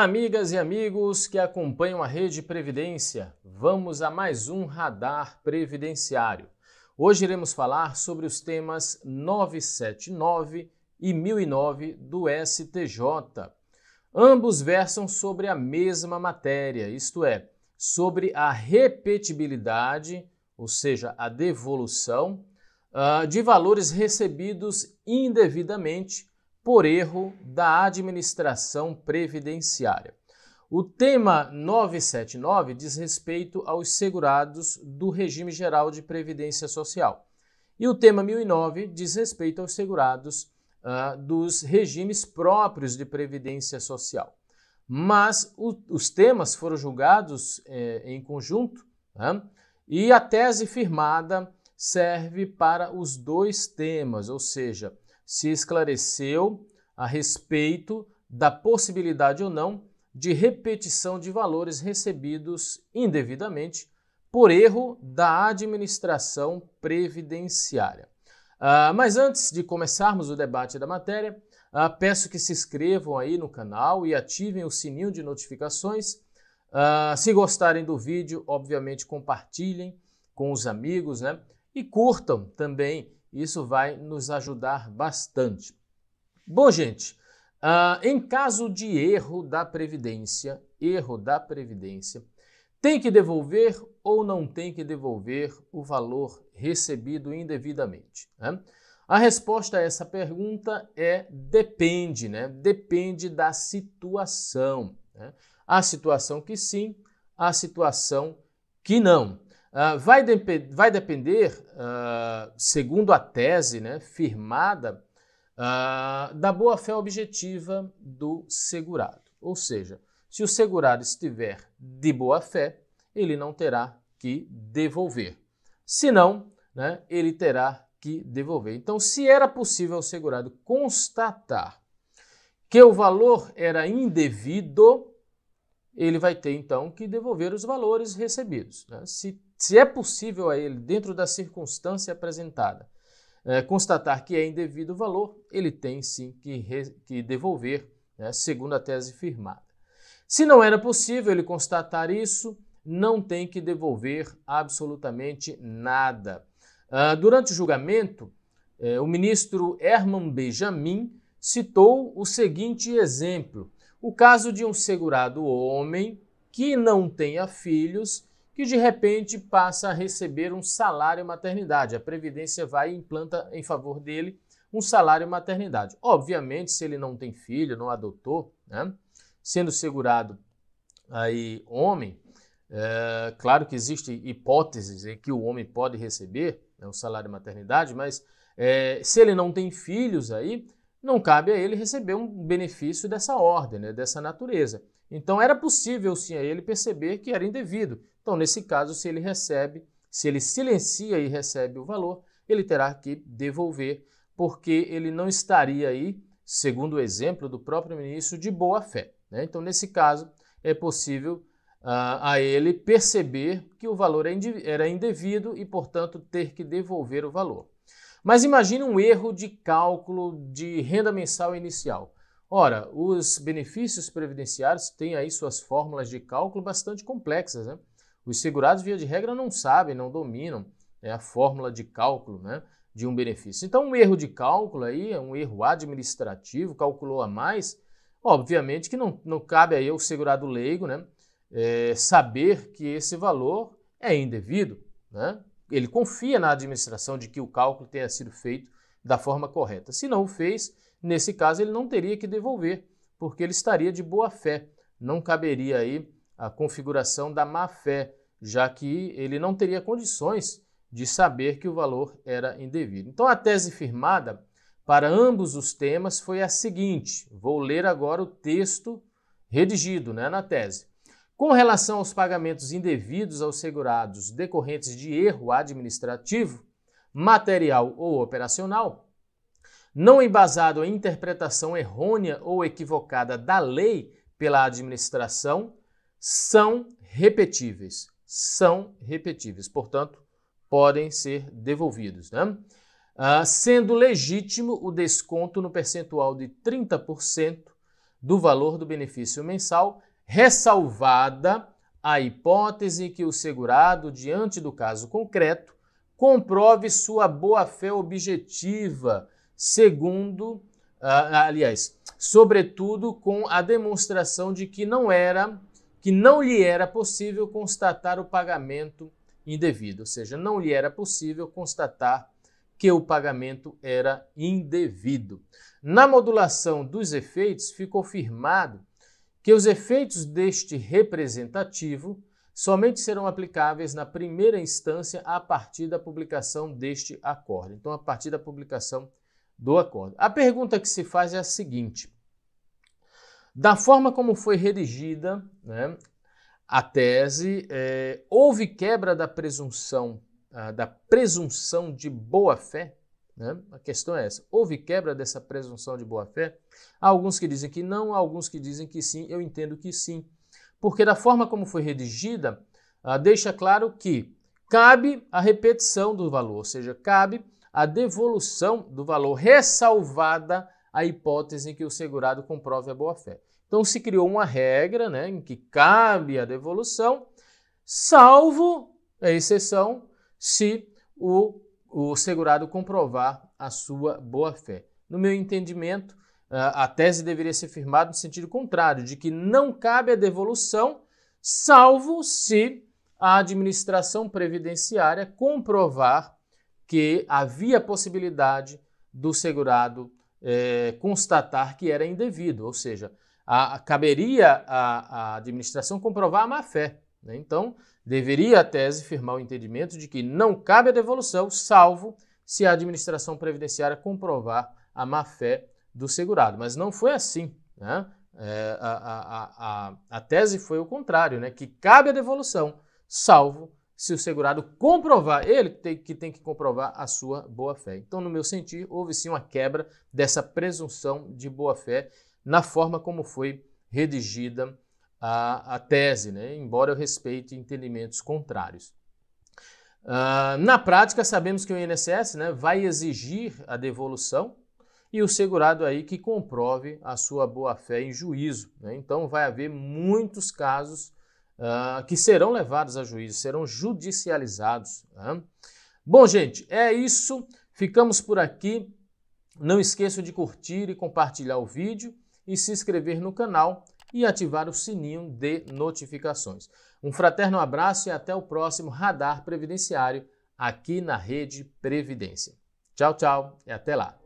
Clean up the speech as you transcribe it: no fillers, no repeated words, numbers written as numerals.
Olá, amigas e amigos que acompanham a Rede Previdência. Vamos a mais um Radar Previdenciário. Hoje iremos falar sobre os temas 979 e 1009 do STJ. Ambos versam sobre a mesma matéria, isto é, sobre a repetibilidade, ou seja, a devolução de valores recebidos indevidamente por erro da administração previdenciária. O tema 979 diz respeito aos segurados do regime geral de previdência social. E o tema 1009 diz respeito aos segurados dos regimes próprios de previdência social. Mas os temas foram julgados em conjunto, né? E a tese firmada serve para os dois temas, ou seja, se esclareceu a respeito da possibilidade ou não de repetição de valores recebidos indevidamente por erro da administração previdenciária. Mas antes de começarmos o debate da matéria, peço que se inscrevam aí no canal e ativem o sininho de notificações. Se gostarem do vídeo, obviamente compartilhem com os amigos, né? E curtam também. Isso vai nos ajudar bastante. Bom, gente, em caso de erro da Previdência, tem que devolver ou não tem que devolver o valor recebido indevidamente, né? A resposta a essa pergunta é depende, né? Depende da situação, né? Há situação que sim, há situação que não. Vai depender, segundo a tese, né, firmada, da boa-fé objetiva do segurado. Ou seja, se o segurado estiver de boa-fé, ele não terá que devolver. Se não, né, ele terá que devolver. Então, se era possível ao segurado constatar que o valor era indevido, ele vai ter, então, que devolver os valores recebidos, né? Se é possível a ele, dentro da circunstância apresentada, constatar que é indevido o valor, ele tem sim que devolver, né, segundo a tese firmada. Se não era possível ele constatar isso, não tem que devolver absolutamente nada. Durante o julgamento, o ministro Herman Benjamin citou o seguinte exemplo: o caso de um segurado homem que não tenha filhos, que de repente passa a receber um salário maternidade. A Previdência vai e implanta em favor dele um salário maternidade. Obviamente, se ele não tem filho, não adotou, né, sendo segurado aí homem, claro que existem hipóteses em que o homem pode receber, né, o salário maternidade, mas se ele não tem filhos aí, não cabe a ele receber um benefício dessa ordem, né, dessa natureza. Então era possível sim a ele perceber que era indevido. Então, nesse caso, se ele silencia e recebe o valor, ele terá que devolver, porque ele não estaria aí, segundo o exemplo do próprio ministro, de boa fé, né? Então, nesse caso, é possível a ele perceber que o valor era indevido e, portanto, ter que devolver o valor. Mas imagine um erro de cálculo de renda mensal inicial. Ora, os benefícios previdenciários têm aí suas fórmulas de cálculo bastante complexas, né? Os segurados, via de regra, não sabem, não dominam, né, a fórmula de cálculo, né, de um benefício. Então, um erro de cálculo aí, um erro administrativo, calculou a mais, obviamente que não cabe aí ao segurado leigo, né, saber que esse valor é indevido, né? Ele confia na administração de que o cálculo tenha sido feito da forma correta. Se não o fez, nesse caso ele não teria que devolver, porque ele estaria de boa fé. Não caberia aí a configuração da má-fé, já que ele não teria condições de saber que o valor era indevido. Então a tese firmada para ambos os temas foi a seguinte: vou ler agora o texto redigido, né, na tese. Com relação aos pagamentos indevidos aos segurados decorrentes de erro administrativo, material ou operacional, não embasado em interpretação errônea ou equivocada da lei pela administração, são repetíveis, portanto, podem ser devolvidos, né? Sendo legítimo o desconto no percentual de 30% do valor do benefício mensal, ressalvada a hipótese que o segurado, diante do caso concreto, comprove sua boa-fé objetiva, sobretudo com a demonstração de que não lhe era possível constatar o pagamento indevido, ou seja, não lhe era possível constatar que o pagamento era indevido. Na modulação dos efeitos, ficou firmado que os efeitos deste representativo somente serão aplicáveis na primeira instância a partir da publicação deste acórdão. Então, a partir da publicação do acórdão. A pergunta que se faz é a seguinte: da forma como foi redigida, né, a tese, houve quebra da presunção de boa-fé? Né? A questão é essa. Houve quebra dessa presunção de boa-fé? Há alguns que dizem que não, há alguns que dizem que sim. Eu entendo que sim. Porque da forma como foi redigida, deixa claro que cabe a repetição do valor, ou seja, cabe a devolução do valor, ressalvada a hipótese em que o segurado comprove a boa-fé. Então se criou uma regra, né, em que cabe a devolução, salvo a exceção se o segurado comprovar a sua boa-fé. No meu entendimento, a tese deveria ser firmada no sentido contrário, de que não cabe a devolução, salvo se a administração previdenciária comprovar que havia possibilidade do segurado constatar que era indevido, ou seja, caberia à administração comprovar a má-fé, né? Então, deveria a tese firmar o entendimento de que não cabe a devolução, salvo se a administração previdenciária comprovar a má-fé do segurado. Mas não foi assim, né? A tese foi o contrário, né? Que cabe a devolução, salvo se o segurado comprovar, ele que tem que comprovar a sua boa-fé. Então, no meu sentir, houve sim uma quebra dessa presunção de boa-fé na forma como foi redigida a tese, né? Embora eu respeite entendimentos contrários. Na prática, sabemos que o INSS, né, vai exigir a devolução e o segurado aí que comprove a sua boa-fé em juízo, né? Então, vai haver muitos casos que serão levados a juízo, serão judicializados, né? Bom, gente, é isso. Ficamos por aqui. Não esqueça de curtir e compartilhar o vídeo e se inscrever no canal e ativar o sininho de notificações. Um fraterno abraço e até o próximo Radar Previdenciário aqui na Rede Previdência. Tchau, tchau e até lá.